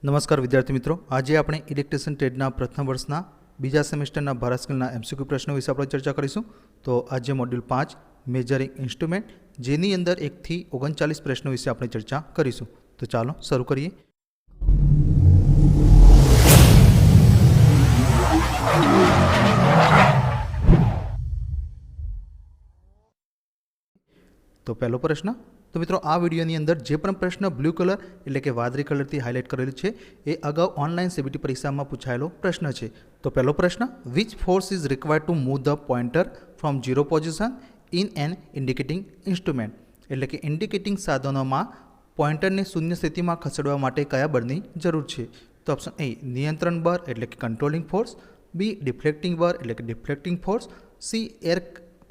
नमस्कार विद्यार्थी मित्रों, आज આપણે ઇલેક્ટ્રિશિયન ટ્રેડના પ્રથમ વર્ષના બીજા સેમેસ્ટરના ભારત સ્કિલના એમસીક્યુ પ્રશ્નો વિશે આપણે ચર્ચા કરીશું। તો આજે મોડ્યુલ 5 મેજરિંગ ઇન્સ્ટ્રુમેન્ટ જેની અંદર 1 થી 39 પ્રશ્નો વિશે આપણે ચર્ચા કરીશું। તો ચાલો શરૂ કરીએ। तो पहलो प्रश्न, तो मित्रों आ विडियोनी अंदर जे पण प्रश्न ब्लू कलर एटले के वादળી कलरथी हाईलाइट करेल छे ए अगाउ ऑनलाइन सीबीटी परीक्षा में पूछायेलो प्रश्न छे। तो पहलो प्रश्न, which force is required to move the pointer from zero position in an indicating instrument एटले के इंडिकेटिंग साधनों में पॉइंटर ने शून्य स्थिति में खसेडवा माटे कया बळनी जरूर छे। तो ऑप्शन ए नियंत्रण बळ एटले के कंट्रोलिंग फोर्स, बी डिफ्लेक्टिंग बळ एटले के डिफ्लेक्टिंग फोर्स, सी एयर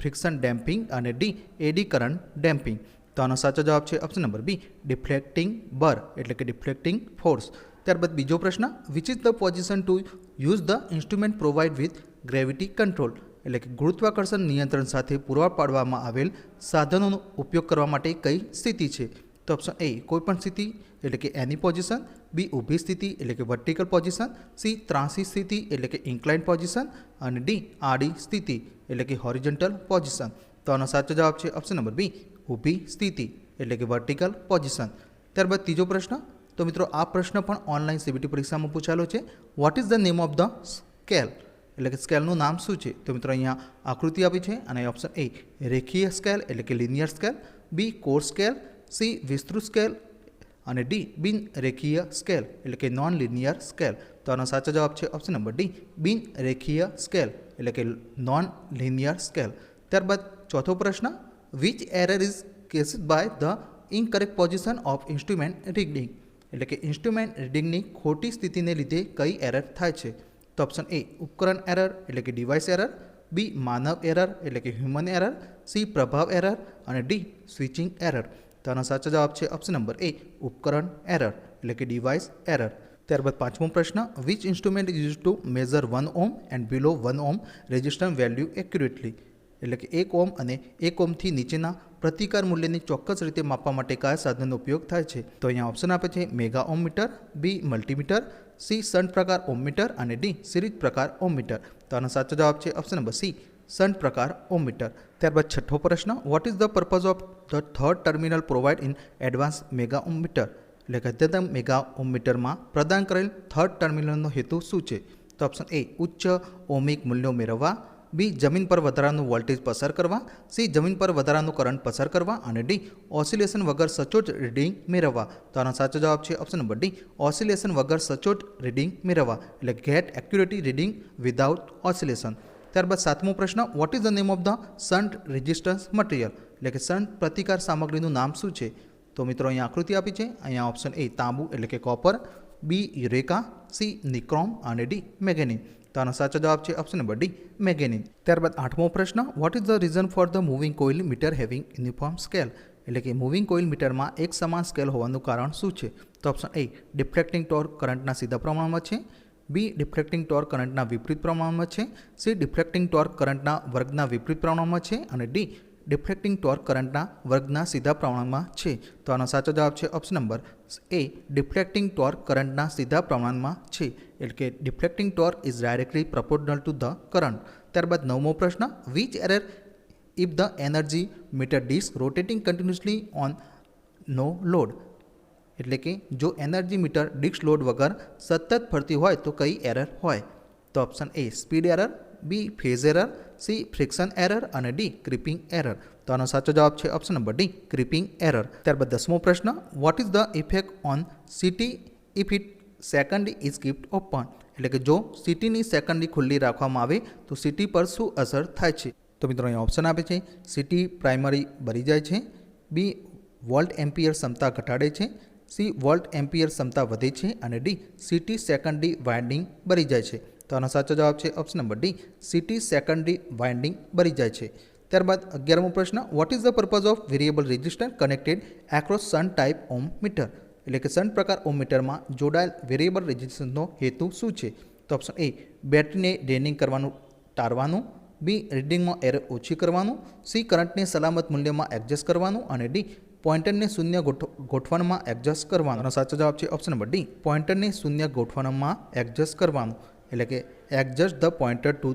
फ्रिक्शन डेम्पिंग और डी एडी करंट डेम्पिंग। तो आनो साचो जवाब है ऑप्शन नंबर बी डिफ्लेक्टिंग बर एटले के डिफ्लेक्टिंग फोर्स। त्यारबाद बीजो प्रश्न, which is the position to use the instrument provide with gravity control एटले के गुरुत्वाकर्षण नियंत्रण साथे पूरा पाडवामां आवेल साधनों उपयोग करवा माटे कई स्थिति है। तो ऑप्शन ए कोईपण स्थिति एटले के एनी पोजिशन, बी ऊभी स्थिति एटले के वर्टिकल पोजिशन, सी ત્રાસી स्थिति एटले के इंक्लाइन पोजिशन और डी आड़ी स्थिति एटले के हॉरिजॉन्टल पोजिशन। तो आनो साचो जवाब है ऑप्शन नंबर बी ऊभी स्थिति एटले के वर्टिकल पोजिशन। त्यारबाद तीजो प्रश्न, तो मित्रों आ प्रश्न पण ऑनलाइन सीबीटी परीक्षा में पूछायेलो है। What is the name of the scale एटले के स्केलનું નામ શું છે? तो मित्रों अहींया आकृति आपी है और ऑप्शन ए रेखीय स्केल एटले के linear scale, B coarse scale, C विस्तृत स्केल और डी बिन रेखीय स्केल एटले के नॉन लिनियर स्केल। तो आनो साचो जवाब है ऑप्शन नंबर डी बिन रेखीय स्केल एटले के नॉन लिनियर स्केल। त्यारबाद चौथो प्रश्न, which error is caused by the incorrect position of instrument reading एटले के इंस्ट्रुमेंट रीडिंगनी खोटी स्थिति ने लीधे कई एरर थाय छे? तो ऑप्शन ए उपकरण एरर एटले के डिवाइस एरर, बी मानव एरर एटले के ह्यूमन एरर, सी प्रभाव एरर और डी स्विचिंग एरर। तो आनो साचो जवाब है ऑप्शन नंबर ए उपकरण एरर एटले के डिवाइस एरर। त्यारबाद पांचमो प्रश्न, which instrument is used to measure 1 ohm and below 1 ohm resistance value accurately एटले के 1 ओम और 1 ओम थी नीचेना प्रतिकार मूल्य की चौक्कस रीते मापवा माटे कया साधननो उपयोग थाय छे? तो अहींया ऑप्शन आपे छे mega ohm meter, B multimeter, C shunt प्रकार ओम मीटर और डी सीरीज प्रकार ओम मीटर। तो आनो साचो जवाब है ऑप्शन नंबर सी शंट प्रकार ओम मीटर। त्यारबाद छठो प्रश्न, what is the purpose of the third terminal provide in advance mega ohm meter एटले के अद्यतन मेगा ओम मीटर में प्रदान करेल थर्ड टर्मिनलनो हेतु शुं छे? तो ऑप्शन ए उच्च ओमिक मूल्यों मेळववा, बी जमीन पर वधारानुं वोल्टेज पसार करवा, सी जमीन पर वधारानुं करंट पसार करवा और डी ऑसिलेशन वगर सचोट रीडिंग मेळववा। तो आनो साचो जवाब है ऑप्शन नंबर डी ऑसिलेशन वगर सचोट रीडिंग मेळववा एटले get accurate reading without oscillation. त्यारबाद सातमो प्रश्न, what is the name of the shunt resistance material एटले के शंट प्रतिकार सामग्रीનું નામ શું છે? तो मित्रों अहीं आकृति आपी है, अहीं ऑप्शन ए तांबू एटले के कॉपर, बी यूरेका, सी निक्रोम और डी मैग्नीज। तो आनो साचो जवाब है ऑप्शन नंबर डी मैग्नीज। त्यारबाद आठमो प्रश्न, what is the reason for the moving coil meter having uniform scale एटले के मूविंग कोइल मीटर में एक समान स्केल होवानुं कारण शुं छे? तो ऑप्शन ए डिफ्लेक्टिंग टॉर्क करंटना सीधा प्रमाण में है, बी डिफ्लेक्टिंग टॉर्क करंटना विपरीत प्रमाण में है, सी डिफ्लेक्टिंग टॉर्क करंटना वर्गना विपरीत प्रमाण में है और डी डिफ्लेक्टिंग टॉर्क करंटना वर्गना सीधा प्रमाण में है। तो आनो साचो जवाब है option number A deflecting torque करंटना सीधा प्रमाण में है एटले के deflecting torque is directly proportional to the current. त्यारबाद नवमो प्रश्न, which error if the energy meter disc rotating continuously on no load एटले के जो एनर्जी मीटर डिस्क लोड वगर सतत फरती होय तो कई एरर होय? तो option A speed error, B phase error, C friction error और डी क्रीपिंग एरर। तो आनो साचो जवाब है option number D creeping error. त्यारबाद दसमो प्रश्न, what is the effect on CT if it second is keeped open एटले के जो सीटी नी सेकंड खुल्ली राखवामां आवे तो सीटी पर शुं असर थाय छे? तो मित्रों अहीं ऑप्शन आपे छे सीटी प्राइमरी बरी जाय छे, बी वोल्ट एम्पियर क्षमता घटाडे छे, सी वोल्ट एम्पियर क्षमता वधे छे और डी सीटी सेकंडरी वाइंडिंग बरी जाय छे। तो आनो साचो जवाब है option number D CT secondary winding बरी जाय छे। त्यारबाद 11मो प्रश्न, what is the purpose of variable resistor connected across shunt type ohm meter एटले के शंट प्रकार ओम मीटर में जोड़ाયેલ वेरिएबल रेजिस्टन्सनो हेतु शुं छे? तो ऑप्शन ए बेटरी ने ड्रेनिंग करवानुं टाळवानुं, बी रीडिंग में एरर ओછી करवानुं, सी करंट ने सलामत मूल्य में एडजस्ट करवानुं और डी પોઇન્ટરને શૂન્ય ગોઠવણમાં એડજસ્ટ કરવાનું. આનો સાચો જવાબ છે ઓપ્શન નંબર ડી, પોઇન્ટરને શૂન્ય ગોઠવણમાં એડજસ્ટ કરવાનું, એટલે કે adjust the pointer to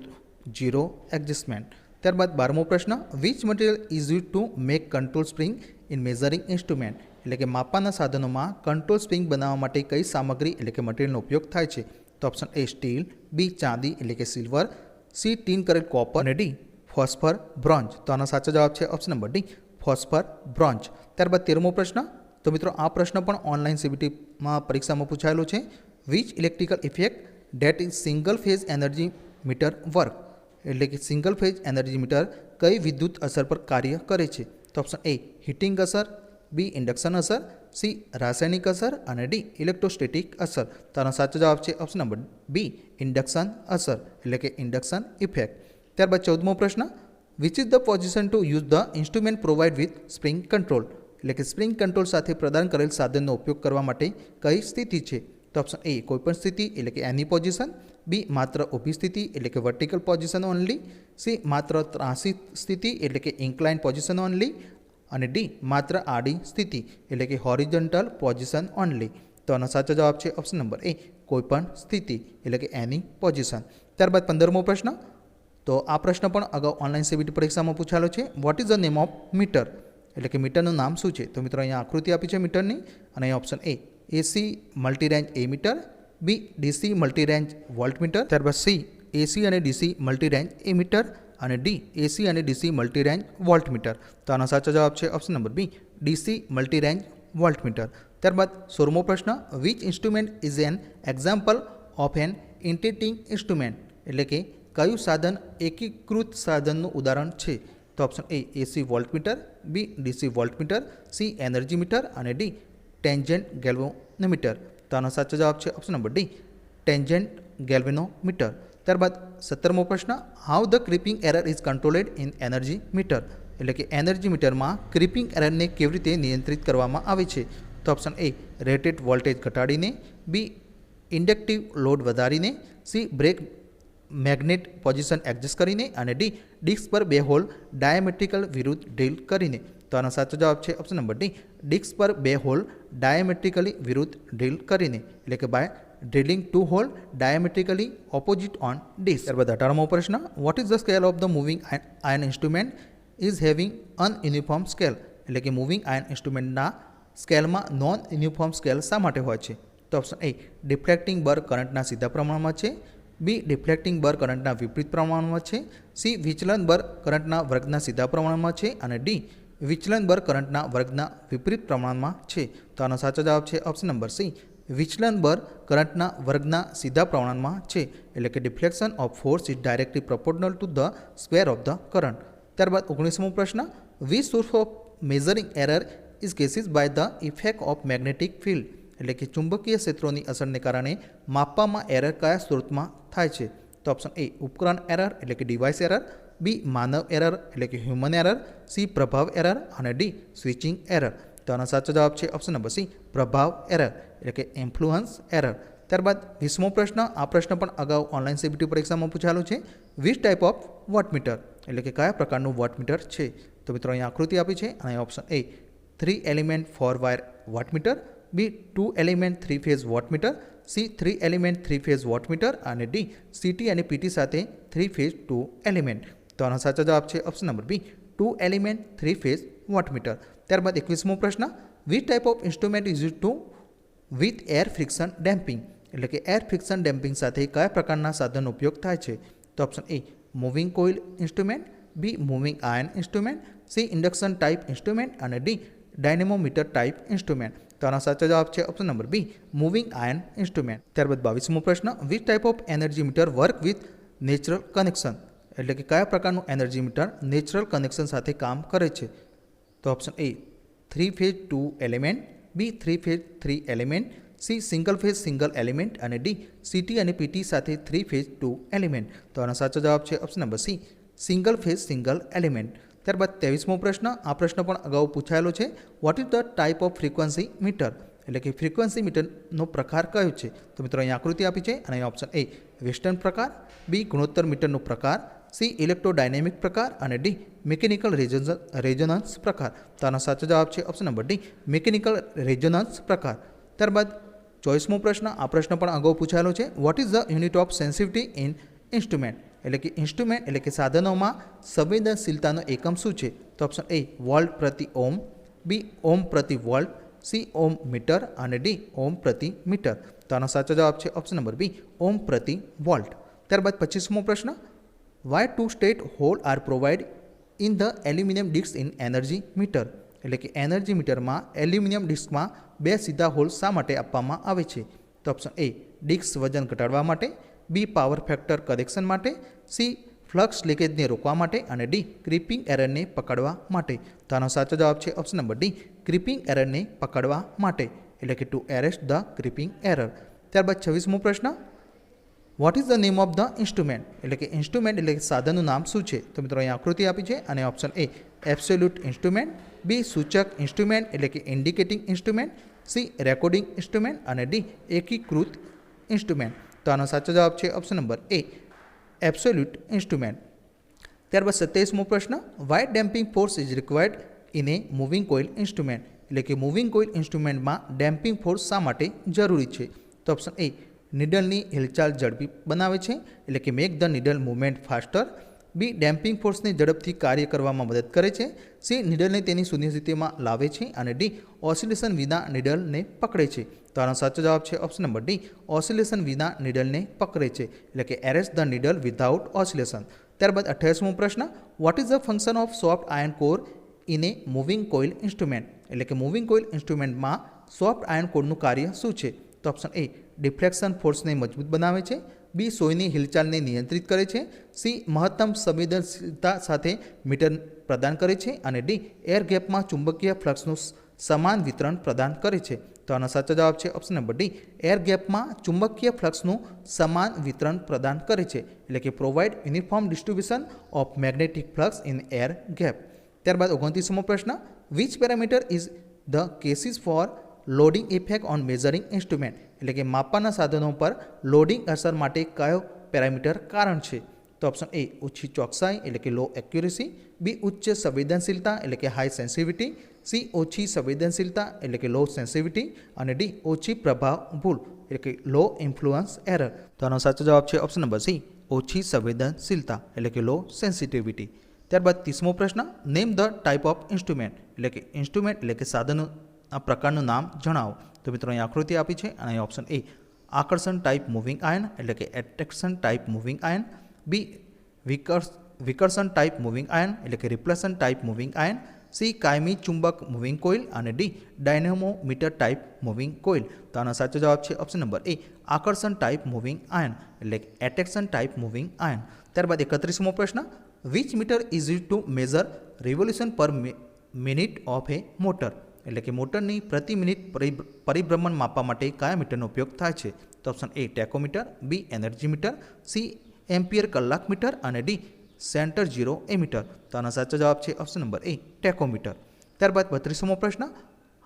0 adjustment. ત્યારબાદ 12મો પ્રશ્ન, which material is use to make control spring in measuring instrument, એટલે કે માપવાના સાધનોમાં કંટ્રોલ સ્પ્રિંગ બનાવવા માટે કઈ સામગ્રી એટલે કે મટીરિયલનો ઉપયોગ થાય છે? તો ઓપ્શન એ સ્ટીલ, બી ચાંદી એટલે કે સિલ્વર, સી ટીન કરેલ કોપર અને ડી ફોસ્ફર બ્રોન્ઝ. તો આનો સાચો જવાબ છે ઓપ્શન નંબર ડી, ફોસ્ફર બ્રોન્ઝ. ત્યારબાદ 13મો પ્રશ્ન, તો મિત્રો આ પ્રશ્ન પણ ઓનલાઈન સીબીટીમાં પરીક્ષામાં પૂછાયેલો છે. Which electrical effect that is single phase energy meter work, એટલે કે સિંગલ ફેઝ એનર્જી મીટર કઈ વિદ્યુત અસર પર કાર્ય કરે છે? તો ઓપ્શન એ હીટિંગ અસર, બી ઇન્ડક્શન અસર, સી રાસાયણિક અસર અને ડી ઇલેક્ટ્રોસ્ટેટિક અસર. તો આનો સાચો જવાબ છે ઓપ્શન નંબર બી, ઇન્ડક્શન અસર એટલે કે ઇન્ડક્શન ઇફેક્ટ. ત્યારબાદ 14મો પ્રશ્ન, which is the position to use the instrument provide with spring control, એટલે કે સ્પ્રિંગ કંટ્રોલ સાથે પ્રદાન કરેલ સાધનનો ઉપયોગ કરવા માટે કઈ સ્થિતિ છે? તો ઓપ્શન એ કોઈપણ સ્થિતિ એટલે કે એની પોઝિશન, બી માત્ર ઊભી સ્થિતિ એટલે કે વર્ટિકલ પોઝિશન ઓનલી, સી માત્ર ત્રાસી સ્થિતિ એટલે કે ઇન્ક્લાઇન પોઝિશન ઓનલી અને ડી માત્ર આડી સ્થિતિ એટલે કે હોરિઝોન્ટલ પોઝિશન ઓનલી. તો આનો સાચો જવાબ છે ઓપ્શન નંબર એ, કોઈપણ સ્થિતિ એટલે કે એની પોઝિશન. ત્યારબાદ 15મો પ્રશ્ન, તો આ પ્રશ્ન પણ અગાઉ ઓનલાઈન સીબીટી પરીક્ષામાં પૂછાયેલો છે. What is the name of meter, એટલે કે મીટરનું નામ શું છે? તો મિત્રો અહીંયા આકૃતિ આપી છે મીટરની અને અહીંયા option A AC multirange A metre, B DC multirange voltmeter, ત્યારબાદ સી એસી અને ડીસી મલ્ટીરેન્જ એ મીટર અને ડી એસી અને ડીસી મલ્ટીરેન્જ વોલ્ટ મીટર. તો આનો સાચો જવાબ છે option number B, DC multirange voltmeter. ત્યારબાદ 16મો પ્રશ્ન, which instrument is an example of an integrating instrument, એટલે કે કયું સાધન એકીકૃત સાધનનું ઉદાહરણ છે? તો option A AC voltmeter, B DC voltmeter, C energy meter અને ડી ટેન્જન્ટ ગેલ્વેનોમીટર. તો આનો સાચો જવાબ છે option number D, tangent galvanometer. ત્યારબાદ 17મો પ્રશ્ન, how the creeping error is controlled in energy meter, એટલે કે એનર્જી મીટરમાં ક્રીપિંગ એરરને કેવી રીતે નિયંત્રિત કરવામાં આવે છે? તો ઓપ્શન એ રેટેડ વોલ્ટેજ ઘટાડીને, બી ઇન્ડક્ટિવ લોડ વધારીને, C brake magnet position adjust કરીને અને ડી ડિસ્ક પર બે હોલ ડાયામેટ્રિકલ વિરુદ્ધ ડ્રિલ કરીને. તો આનો સાચો જવાબ છે ઓપ્શન નંબર ડી, ડિસ્ક પર બે હોલ ડાયામેટ્રિકલી વિરુદ્ધ ડ્રિલ કરીને, એટલે કે by drilling two hole diametrically opposite on disc. ત્યારબાદ 18મો પ્રશ્ન, what is the scale of the moving iron instrument is having ununiform scale, એટલે કે મૂવિંગ આયન ઇન્સ્ટ્રુમેન્ટના સ્કેલમાં નોન યુનિફોર્મ સ્કેલ શા માટે હોય છે? તો ઓપ્શન એ ડિફ્લેક્ટિંગ બર કરંટના સીધા પ્રમાણમાં છે, બી ડિફ્લેક્ટિંગ બર કરંટના વિપરીત પ્રમાણમાં છે, સી વિચલન બર કરંટના વર્ગના સીધા પ્રમાણમાં છે અને ડી વિચલન બર કરંટના વર્ગના વિપરીત પ્રમાણમાં છે. તો આનો સાચો જવાબ છે ઓપ્શન નંબર સી, વિચલન બર કરંટના વર્ગના સીધા પ્રમાણમાં છે, એટલે કે deflection of force is directly proportional to the square of the current. ત્યારબાદ 19મો પ્રશ્ન, which source of measuring error is causes by the effect of magnetic field, એટલે કે ચુંબકીય ક્ષેત્રોની અસરને કારણે માપવામાં એરર કયા સ્ત્રોતમાં થાય છે? તો ઓપ્શન એ ઉપકરણ એરર એટલે કે ડિવાઇસ એરર, બી માનવ એરર એટલે કે હ્યુમન એરર, સી પ્રભાવ એરર અને ડી સ્વિચિંગ એરર. તો આનો સાચો જવાબ છે ઓપ્શન નંબર સી, પ્રભાવ એરર એટલે કે ઇન્ફ્લુઅન્સ એરર. ત્યારબાદ 20મો પ્રશ્ન, આ પ્રશ્ન પણ અગાઉ ઓનલાઈન સીબીટી પરીક્ષામાં પૂછાયેલો છે. વિચ ટાઈપ ઓફ વોટમીટર, એટલે કે કયા પ્રકારનું વોટમીટર છે? તો મિત્રો અહીંયા આકૃતિ આપી છે અને option A 3 element 4 wire wattmeter, B 2 element 3 phase wattmeter, C 3 element 3 phase wattmeter અને ડી સીટી અને પીટી સાથે 3 ફેઝ 2 એલિમેન્ટ. તો આનો સાચો જવાબ છે option number B, 2 element 3 phase wattmeter. ત્યારબાદ 21મો પ્રશ્ન, which type of instrument is use to with air friction damping, એટલે કે એર ફ્રિક્શન ડેમ્પિંગ સાથે કયા પ્રકારના સાધનનો ઉપયોગ થાય છે? તો option A moving coil instrument, B moving iron instrument, C induction type instrument અને ડી ડાયનેમોમીટર ટાઈપ ઇન્સ્ટ્રુમેન્ટ. તો આનો સાચો જવાબ છે option number B, moving iron instrument. ત્યારબાદ 22મો પ્રશ્ન, which type of energy meter work with natural connection, એટલે કે કયા પ્રકારનું એનર્જી મીટર નેચરલ કનેક્શન સાથે કામ કરે છે? તો option A 3 phase 2 element, B 3 phase 3 element, C single phase single element અને ડી સીટી અને પીટી સાથે 3 ફેઝ 2 એલિમેન્ટ. તો આનો સાચો જવાબ છે option number C, single phase single element. ત્યારબાદ 23મો પ્રશ્ન, આ પ્રશ્ન પણ અગાઉ પૂછાયેલો છે. What is the type of frequency meter, એટલે કે ફ્રીક્વન્સી મીટરનો પ્રકાર કયો છે? તો મિત્રો અહીં આકૃતિ આપી છે અને અહીં ઓપ્શન એ વેસ્ટર્ન પ્રકાર, બી ગુણોત્તર મીટરનો પ્રકાર, સી ઇલેક્ટ્રોડાયનેમિક પ્રકાર અને ડી મિકેનિકલ રેઝોનન્સ પ્રકાર. તો આનો સાચો જવાબ છે option number D mechanical resonance પ્રકાર. ત્યારબાદ 24મો પ્રશ્ન. આ પ્રશ્ન પણ અગાઉ પૂછાયેલો છે. What is the unit of sensitivity in instrument? એટલે કે ઇન્સ્ટ્રુમેન્ટ એટલે કે સાધનોમાં સંવેદનશીલતાનો એકમ શું છે? તો ઓપ્શન એ વોલ્ટ પ્રતિ ઓમ, બી ઓમ પ્રતિ વોલ્ટ, સી ઓમ મીટર અને ડી ઓમ પ્રતિ મીટર. તો આનો સાચો જવાબ છે ઓપ્શન નંબર બી ઓમ પ્રતિ વોલ્ટ. ત્યારબાદ 25મો પ્રશ્ન. Why two state hole are provide in the aluminium disc in energy meter? એટલે કે એનર્જી મીટરમાં એલ્યુમિનિયમ ડિસ્કમાં બે સીધા હોલ શા માટે આપવામાં આવે છે? તો ઓપ્શન એ ડિસ્ક વજન ઘટાડવા માટે, બી પાવર ફેક્ટર કરેક્શન માટે, સી ફ્લક્સ લીકેજને રોકવા માટે અને ડી ક્રીપિંગ એરરને પકડવા માટે. તો આનો સાચો જવાબ છે ઓપ્શન નંબર ડી ક્રીપિંગ એરરને પકડવા માટે, એટલે કે two arrest the creeping error. ત્યારબાદ 26મો પ્રશ્ન. What is the name of the instrument? એટલે કે ઇન્સ્ટ્રુમેન્ટ એટલે કે સાધનનું નામ શું છે? તો મિત્રો અહીં આકૃતિ આપી છે અને option A absolute instrument, B સૂચક ઇન્સ્ટ્રુમેન્ટ એટલે કે indicating instrument, C recording instrument અને ડી એકીકૃત ઇન્સ્ટ્રુમેન્ટ. તો આનો સાચો જવાબ છે option number A absolute instrument. ત્યારબાદ 27મો પ્રશ્ન. Why damping force is required in a moving coil instrument? એટલે કે મૂવિંગ કોઇલ ઇન્સ્ટ્રુમેન્ટમાં ડેમ્પિંગ ફોર્સ શા માટે જરૂરી છે? તો ઓપ્શન એ નીડલની હિલચાલ ઝડપી બનાવે છે, એટલે કે make the needle movement faster, B damping ફોર્સને ઝડપથી કાર્ય કરવામાં મદદ કરે છે, સી નીડલને તેની શૂન્ય સ્થિતિમાં લાવે છે અને ડી ઓસિલેશન વિના નીડલને પકડે છે. તો આનો સાચો જવાબ છે ઓપ્શન નંબર ડી ઓસિલેશન વિના નીડલને પકડે છે, એટલે કે arrest the needle without oscillation. ત્યારબાદ 28મો પ્રશ્ન. What is the function of soft iron core in a moving coil instrument? એટલે કે મૂવિંગ કોઇલ ઇન્સ્ટ્રુમેન્ટમાં સોફ્ટ આયર્ન કોરનું કાર્ય શું છે? તો ઓપ્શન એ ડિફ્લેક્શન ફોર્સને મજબૂત બનાવે છે, બી સોયની હિલચાલને નિયંત્રિત કરે છે, સી મહત્તમ સંવેદનશીલતા સાથે મીટર પ્રદાન કરે છે અને ડી એર ગેપમાં ચુંબકીય ફ્લક્સનું સમાન વિતરણ પ્રદાન કરે છે. તો આનો સાચો જવાબ છે ઓપ્શન નંબર ડી એર ગેપમાં ચુંબકીય ફ્લક્સનું સમાન વિતરણ પ્રદાન કરે છે, એટલે કે provide uniform distribution of magnetic flux in air gap. ત્યારબાદ 29મો પ્રશ્ન. Which parameter is the causes for loading effect on measuring instrument? એટલે કે માપવાના સાધનો પર લોડિંગ અસર માટે કયો પેરામીટર કારણ છે? તો ઓપ્શન એ ઓછી ચોકસાઈ એટલે કે લો એક્યુરેસી, બી ઉચ્ચ સંવેદનશીલતા એટલે કે હાઈ સેન્સિટિવિટી, સી ઓછી સંવેદનશીલતા એટલે કે લો સેન્સિટિવિટી અને ડી ઓછી પ્રભાવ ભૂલ એટલે કે લો ઇન્ફ્લુઅન્સ એરર. તો આનો સાચો જવાબ છે ઓપ્શન નંબર સી ઓછી સંવેદનશીલતા એટલે કે લો સેન્સિટિવિટી. ત્યારબાદ 30મો પ્રશ્ન. Name the type of instrument? એટલે કે ઇન્સ્ટ્રુમેન્ટ એટલે કે સાધનો આ પ્રકારનું નામ જણાવો. તો મિત્રો અહીં આકૃતિ આપી છે અને અહીં ઓપ્શન એ આકર્ષણ ટાઈપ મૂવિંગ આયન એટલે કે એટ્રેક્શન ટાઈપ મૂવિંગ આયન, બી વિકર્ષણ ટાઈપ મૂવિંગ આયન એટલે કે રિપલ્શન ટાઈપ મૂવિંગ આયન, સી કાયમી ચુંબક મૂવિંગ કોઇલ અને D dynamometer type moving coil. તો આનો સાચો જવાબ છે ઓપ્શન નંબર એ આકર્ષણ ટાઈપ મૂવિંગ આયન એટલે કે એટ્રેક્શન ટાઈપ મૂવિંગ આયન. ત્યારબાદ 31મો પ્રશ્ન. Which meter is use to measure revolution per minute of a motor? એટલે કે મોટરની પ્રતિ મિનિટ પરિભ્રમણ માપવા માટે કયા મીટરનો ઉપયોગ થાય છે? તો option A tachometer, B energy meter, C ampere કલાક મીટર અને ડી સેન્ટર ઝીરો એમીટર. તો આનો સાચો જવાબ છે ઓપ્શન નંબર એ ટેકોમીટર. ત્યારબાદ 32મો પ્રશ્ન.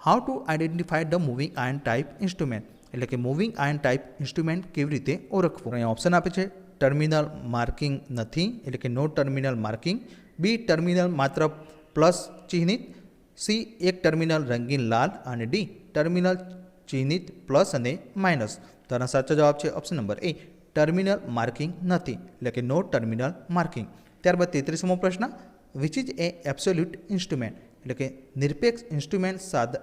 How to identify the moving iron type instrument? એટલે કે મૂવિંગ આયન ટાઈપ ઇન્સ્ટ્રુમેન્ટ કેવી રીતે ઓળખવું? અહીંયા ઓપ્શન આપે છે ટર્મિનલ માર્કિંગ નથી એટલે કે નો ટર્મિનલ માર્કિંગ, બી ટર્મિનલ માત્ર પ્લસ ચિહ્નિત, સી એક ટર્મિનલ રંગીન લાલ અને ડી ટર્મિનલ ચિહ્નિત પ્લસ અને માઇનસ. તો આનો સાચો જવાબ છે ઓપ્શન નંબર એ ટર્મિનલ માર્કિંગ નથી એટલે કે નો ટર્મિનલ માર્કિંગ. ત્યારબાદ 33મો પ્રશ્ન. Which is A absolute instrument? એટલે કે નિરપેક્ષ ઇન્સ્ટ્રુમેન્ટ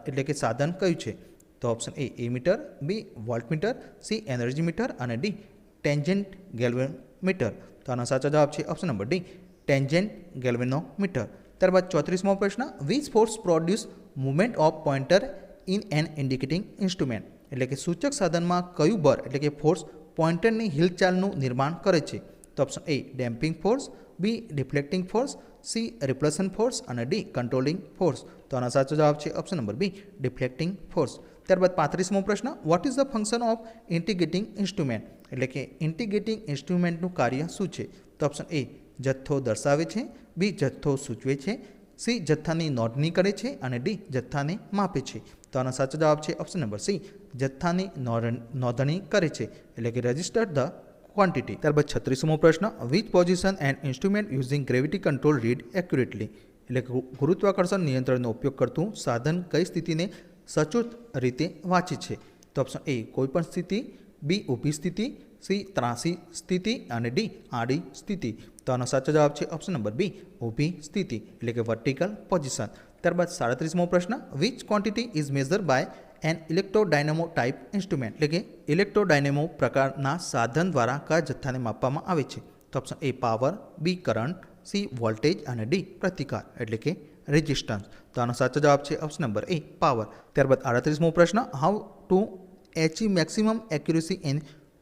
એટલે કે સાધન કયું છે? તો option A metre, B voltmeter, C energy meter અને ડી ટેન્જન્ટ ગેલ્વેનોમીટર. તો આનો સાચો જવાબ છે option number D tangent galvanometer. ત્યારબાદ 34મો પ્રશ્ન. Which force produce movement of pointer in an indicating instrument? એટલે કે સૂચક સાધનમાં કયું બળ એટલે કે ફોર્સ પોઇન્ટરની હિલચાલનું નિર્માણ કરે છે? તો option A damping force, B deflecting force, C repulsion force અને ડી કંટ્રોલિંગ ફોર્સ. તો આનો સાચો જવાબ છે option number B deflecting force. ત્યારબાદ 35મો પ્રશ્ન. What is the function of integrating instrument? એટલે કે ઇન્ટિગ્રેટિંગ ઇન્સ્ટ્રુમેન્ટનું કાર્ય શું છે? તો ઓપ્શન એ જથ્થો દર્શાવે છે, બી જથ્થો સૂચવે છે, સી જથ્થાની નોંધણી કરે છે અને ડી જથ્થાને માપે છે. તો આનો સાચો જવાબ છે ઓપ્શન નંબર સી જથ્થાની નોંધણી કરે છે એટલે કે રજિસ્ટર ધ ક્વોન્ટિટી. ત્યારબાદ 36મો પ્રશ્ન, which position and instrument using gravity control read accurately, એટલે કે ગુરુત્વાકર્ષણ નિયંત્રણનો ઉપયોગ કરતું સાધન કઈ સ્થિતિને સચોટ રીતે વાંચે છે? તો ઓપ્શન એ કોઈપણ સ્થિતિ, બી ઊભી સ્થિતિ, સી ત્રાસી સ્થિતિ અને ડી આડી સ્થિતિ. તો આનો સાચો જવાબ છે ઓપ્શન નંબર બી ઊભી સ્થિતિ એટલે કે વર્ટિકલ પોઝિશન. ત્યારબાદ 37મો પ્રશ્ન, which quantity is measure by an electrodynamo type instrument, એટલે કે ઇલેક્ટ્રોડાયનેમો પ્રકારના સાધન દ્વારા કયા જથ્થાને માપવામાં આવે છે? તો option A power, B current, C voltage અને ડી પ્રતિકાર એટલે કે રેઝિસ્ટન્સ. તો આનો સાચો જવાબ છે ઓપ્શન નંબર એ પાવર. ત્યારબાદ 38મો પ્રશ્ન, how to achieve maximum accuracy in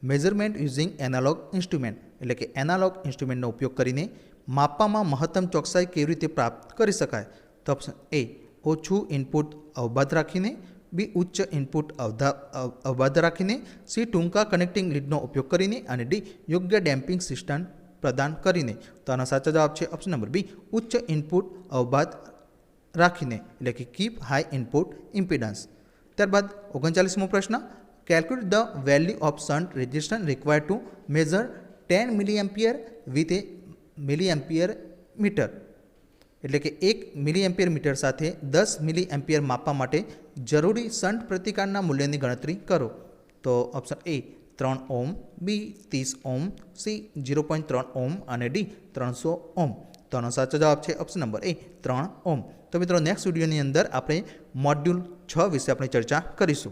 measurement using analogue instrument, એટલે કે એનાલોગ ઇન્સ્ટ્રુમેન્ટનો ઉપયોગ કરીને માપવામાં મહત્તમ ચોકસાઈ કેવી રીતે પ્રાપ્ત કરી શકાય? તો ઓપ્શન એ ઓછું ઇનપુટ અવબાધ રાખીને, બી ઉચ્ચ ઇનપુટ અવબાધ રાખીને, સી ટૂંકા કનેક્ટિંગ લીડનો ઉપયોગ કરીને અને ડી યોગ્ય ડેમ્પિંગ સિસ્ટમ પ્રદાન કરીને. તો આનો સાચો જવાબ છે ઓપ્શન નંબર બી ઉચ્ચ ઇનપુટ અવબાધ રાખીને એટલે કે કીપ હાઈ ઇનપુટ ઇમ્પિડન્સ. ત્યારબાદ 39મો પ્રશ્ન, calculate the value of shunt resistance required to measure 10 milliampere with a milliampere meter, એટલે કે 1 મિલીએમ્પિયર મીટર સાથે 10 મિલીએમ્પિયર માપવા માટે જરૂરી શન્ટ પ્રતિકારના મૂલ્યની ગણતરી કરો. તો option A 3 Om, B 30 Om, C 0.3 ઓમ અને ડી 300 ઓમ. તો આનો સાચો જવાબ છે ઓપ્શન નંબર એ 3 ઓમ. તો મિત્રો નેક્સ્ટ વિડીયોની અંદર આપણે મોડ્યુલ 6 વિશે આપણે ચર્ચા કરીશું.